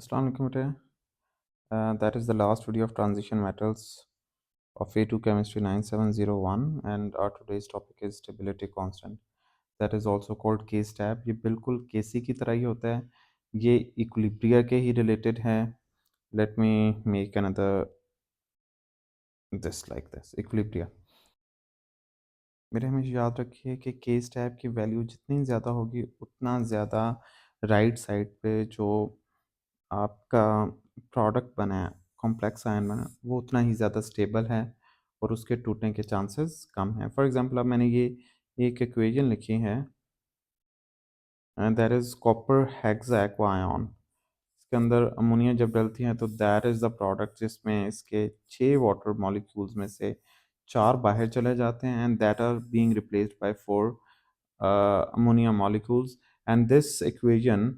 Assalamu alaikum beta. That is the last video of transition metals of A2 Chemistry 9701 and our today's topic is stability constant. That is also called K stab. ये बिल्कुल Kc की तरह ही होता है. ये equilibria के ही related है. Let me make another this like this equilibria. मेरे हमेशा याद रखिए कि K स्टैब की वैल्यू जितनी ज़्यादा होगी उतना ज़्यादा राइट साइड पे जो आपका प्रोडक्ट बना है, कॉम्प्लेक्स आयन बना, वो उतना ही ज़्यादा स्टेबल है और उसके टूटने के चांसेस कम हैं. फॉर एग्जांपल अब मैंने ये एक इक्वेशन लिखी है and that is copper hexa aqua ion. इसके अंदर अमोनिया जब डलती है तो दैट इज़ द प्रोडक्ट जिसमें इसके 6 वाटर मॉलिक्यूल्स में से 4 बाहर चले जाते हैं and that are being replaced by 4 ammonia molecules, and this equation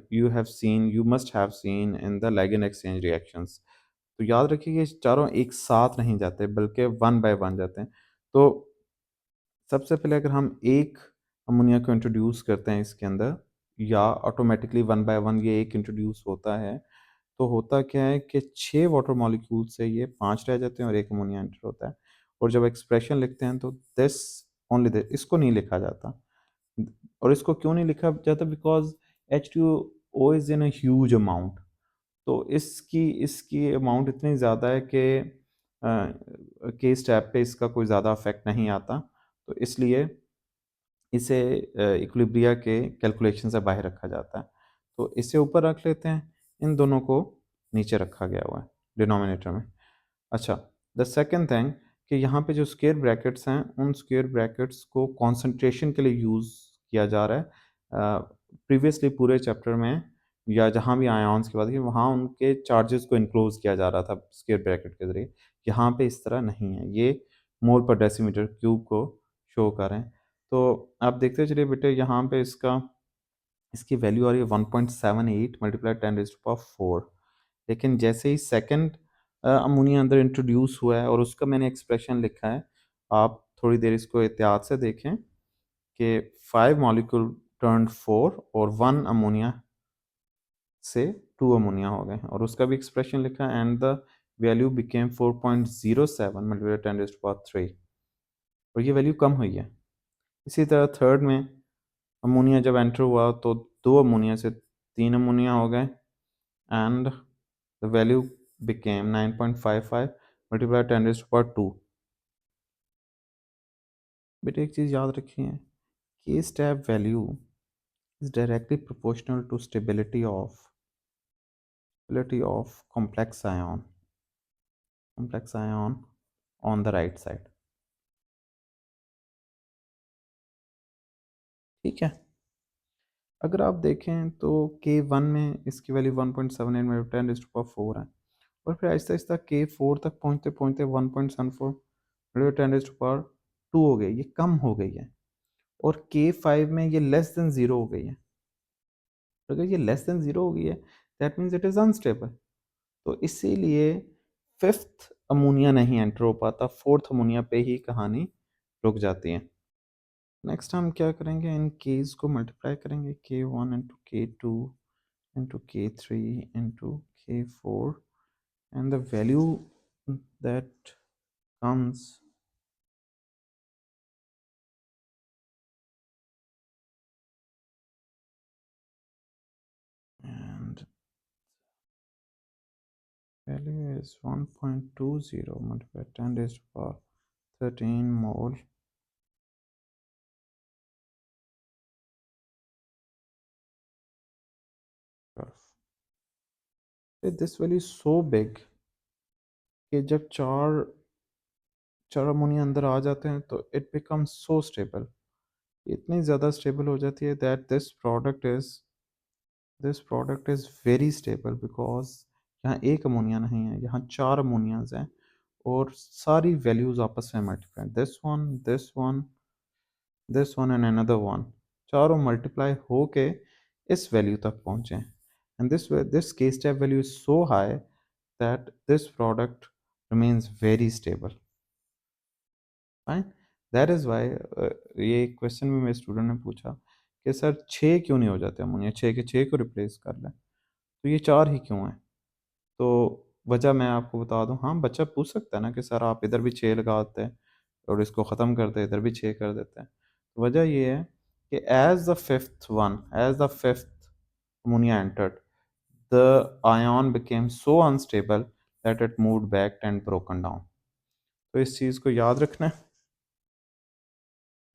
you must have seen in the Lagrange exchange reactions. तो याद रखिए ये चारों एक साथ नहीं जाते बल्कि वन बाय वन जाते हैं. तो सबसे पहले अगर हम एक अमोनिया को इंट्रोड्यूस करते हैं इसके अंदर या ऑटोमेटिकली वन बाय वन ये एक इंट्रोड्यूस होता है तो होता क्या है कि 6 वाटर मॉलिक्यूल से ये 5 रह जाते हैं और एक अमोनिया एंटर होता है. और जब एक्सप्रेशन लिखते हैं तो दिस ओनली दिस, इसको नहीं लिखा जाता. और इसको क्यों नहीं लिखा जाता? Because H2O is in a huge amount. तो इसकी इसकी अमाउंट इतनी ज़्यादा है कि के स्टेप पे इसका कोई ज़्यादा इफेक्ट नहीं आता. तो इसलिए इसे इक्विलिब्रिया के कैलकुलेशन से बाहर रखा जाता है. तो इसे ऊपर रख लेते हैं, इन दोनों को नीचे रखा गया हुआ है डिनोमिनेटर में. अच्छा, द सेकंड थिंग कि यहाँ पे जो स्क्वायर ब्रैकेट्स हैं उन स्क्वायर ब्रैकेट्स को कंसंट्रेशन के लिए यूज़ किया जा रहा है. प्रीवियसली पूरे चैप्टर में या जहाँ भी आयॉन्स की बात की वहाँ उनके चार्जेस को इनक्लोज किया जा रहा था स्क्वायर ब्रैकेट के ज़रिए. यहाँ पे इस तरह नहीं है, ये मोल पर डेसीमीटर क्यूब को शो कर रहे हैं. तो आप देखते चलिए बेटे यहाँ पे इसकी वैल्यू आ रही है 1.78 मल्टीप्लाई 10⁴. लेकिन जैसे ही सेकंड अमोनिया अंदर इंट्रोड्यूस हुआ है और उसका मैंने एक्सप्रेशन लिखा है, आप थोड़ी देर इसको एहतियात से देखें कि 5 मॉलिक्यूल टर्न 4 और 1 अमोनिया से 2 अमोनिया हो गए और उसका भी एक्सप्रेशन लिखा है and the value became 4.07 multiply 10⁻³ और ये वैल्यू कम हुई है. इसी तरह थर्ड में अमोनिया जब एंटर हुआ तो 2 अमोनिया से 3 अमोनिया हो गए and the value became 9.55 multiplied 10⁻². बेटे एक चीज़ याद रखिए, K step value is directly proportional to stability of complex ion on the right side. ठीक है. अगर आप देखें तो K1 में इसकी वैल्यू 1.78 में 10⁻⁴ है और फिर आहिस्ता आहिस्ता K4 तक पहुंचते पहुंचते 1.74 10⁻² हो गई, ये कम हो गई है. और K5 में ये लेस देन 0 हो गई है. तो अगर ये लेस देन 0 हो गई है that means it is unstable. तो इसीलिए फिफ्थ अमोनिया नहीं एंटर हो पाता, फोर्थ अमोनिया पे ही कहानी रुक जाती है. नेक्स्ट हम क्या करेंगे, इन केस को मल्टीप्लाई करेंगे K1 into K2 into K3 into K4 and the value that comes and value is 1.20 multiplied 10⁻13 mole curve. This value is so big कि जब चार अमोनिया अंदर आ जाते हैं तो इट बिकम सो स्टेबल, इतनी ज़्यादा स्टेबल हो जाती है that this product is very stable because यहाँ एक अमोनिया नहीं है, यहाँ 4 अमोनियाज हैं और सारी वैल्यूज़ आपस में multiply, this one and another one, चारों मल्टीप्लाई होके इस वैल्यू तक पहुँचे एंड दिस के step value is so high that this product remains very stable. Fine. That is why ये क्वेश्चन में मेरे स्टूडेंट ने पूछा कि सर 6 क्यों नहीं हो जाते अमोनिया, 6 के 6 को रिप्लेस कर लें. तो ये 4 ही क्यों हैं? तो वजह मैं आपको बता दूं, हाँ बच्चा पूछ सकता है ना कि सर आप इधर भी 6 लगाते हैं और इसको ख़त्म करते हैं, इधर भी 6 कर देते हैं। तो वजह ये है कि as the fifth ammonia entered, the ion became so unstable that it moved back and broken down. तो इस चीज़ को याद रखना है।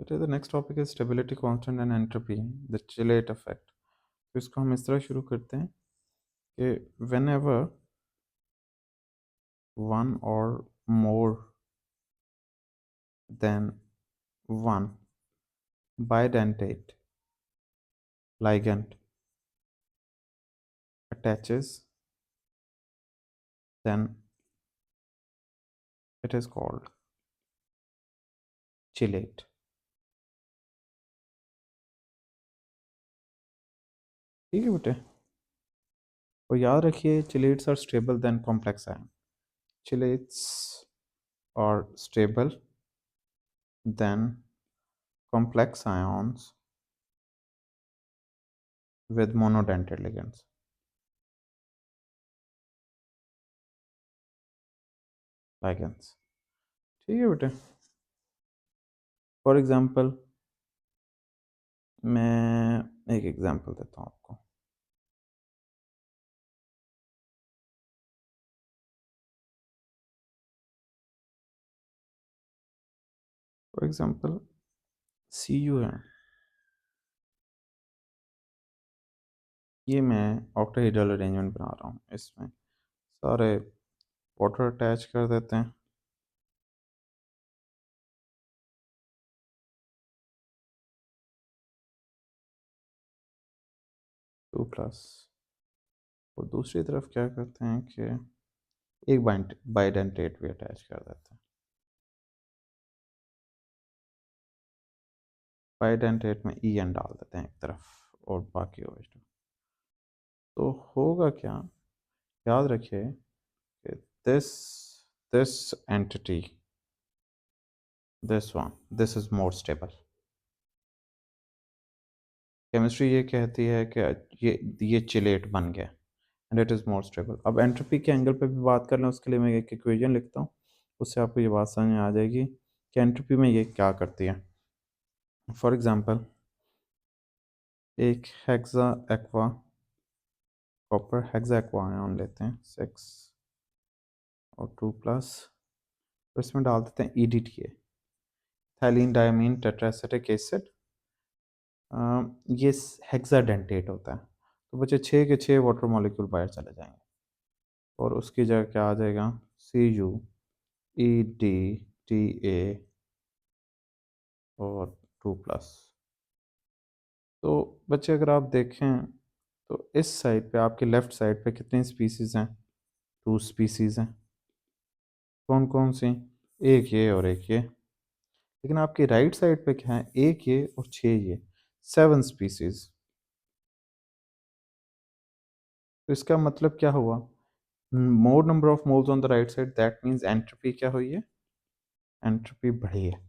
The next topic is stability constant and entropy, the chelate effect. तो इसको हम इस तरह शुरू करते हैं कि whenever one or more than one bidentate ligand attaches, then it is called chelate। ठीक है बेटे, और याद रखिए chelates are stable than complex ion. Chelates are stable than complex ions with monodentate ligands। ligands ठीक है बेटे। फॉर एग्जांपल मैं एक एग्जांपल देता हूँ आपको। फॉर एग्जांपल CU है, ये मैं ऑक्टाहेड्रल अरेंजमेंट बना रहा हूँ, इसमें सारे वाटर अटैच कर देते हैं। टू प्लस, और दूसरी तरफ क्या करते हैं कि एक बाइडेंटेट भी अटैच कर देते हैं। बाइडेंटेट में EN डाल देते हैं एक तरफ और बाकी OH2। तो होगा क्या, याद रखिए कि this this entity, this is more stable. Chemistry ये कहती है कि ये चिलेट बन गया and it is more stable. अब एंट्रोपी के एंगल पे भी बात कर लें, उसके लिए मैं एक इक्वेशन लिखता हूँ, उससे आपको ये बात समझ में आ जाएगी कि एंट्रोपी में ये क्या करती है। फॉर एग्जांपल एक hexa aqua copper hexa aqua ion लेते हैं 6 और 2 प्लस, इसमें डाल देते हैं EDTA, थैलीन डायमीन टेट्राएसिटिक एसिड। ये हेक्साडेंटेट होता है, तो बचे 6 के 6 वाटर मॉलिक्यूल बाहर चले जाएंगे और उसकी जगह क्या आ जाएगा, CuEDTA और 2 प्लस। तो बच्चे अगर आप देखें तो इस साइड पे आपके लेफ़्ट साइड पे कितनी स्पीसीज़ हैं, 2 स्पीसीज़ हैं। कौन कौन सी, एक ये और एक ये। लेकिन आपके राइट साइड पे क्या है, एक ये और 6 ये, 7 स्पीसीज़। तो इसका मतलब क्या हुआ, मोर number of moles on the right side, that means entropy क्या हुई है, एंट्रोपी बढ़ी है।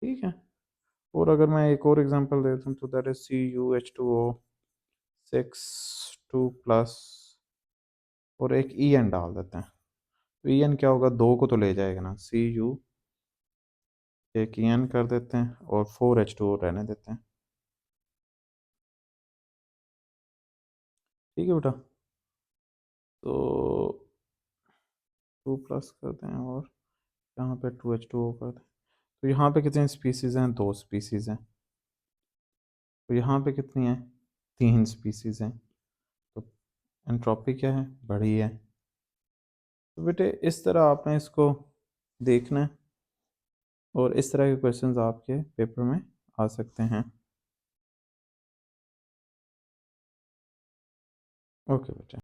ठीक है, और अगर मैं एक और एग्जांपल देता हूँ तो दैट इज CuH2O 6 2 प्लस और एक EN डाल देते हैं। तो EN क्या होगा, 2 को तो ले जाएगा ना, Cu एक EN कर देते हैं और 4H2O रहने देते हैं। ठीक है बेटा, तो 2 प्लस करते हैं और यहाँ पे 2H2O कर दें। तो यहाँ पे कितनी स्पीसीज़ हैं, 2 स्पीसीज़ हैं। तो यहाँ पे कितनी है, 3 स्पीसीज़ हैं। तो एंट्रोपी क्या है, बढ़ी है। तो बेटे इस तरह आपने इसको देखना है और इस तरह के क्वेश्चंस आपके पेपर में आ सकते हैं। ओके बेटे।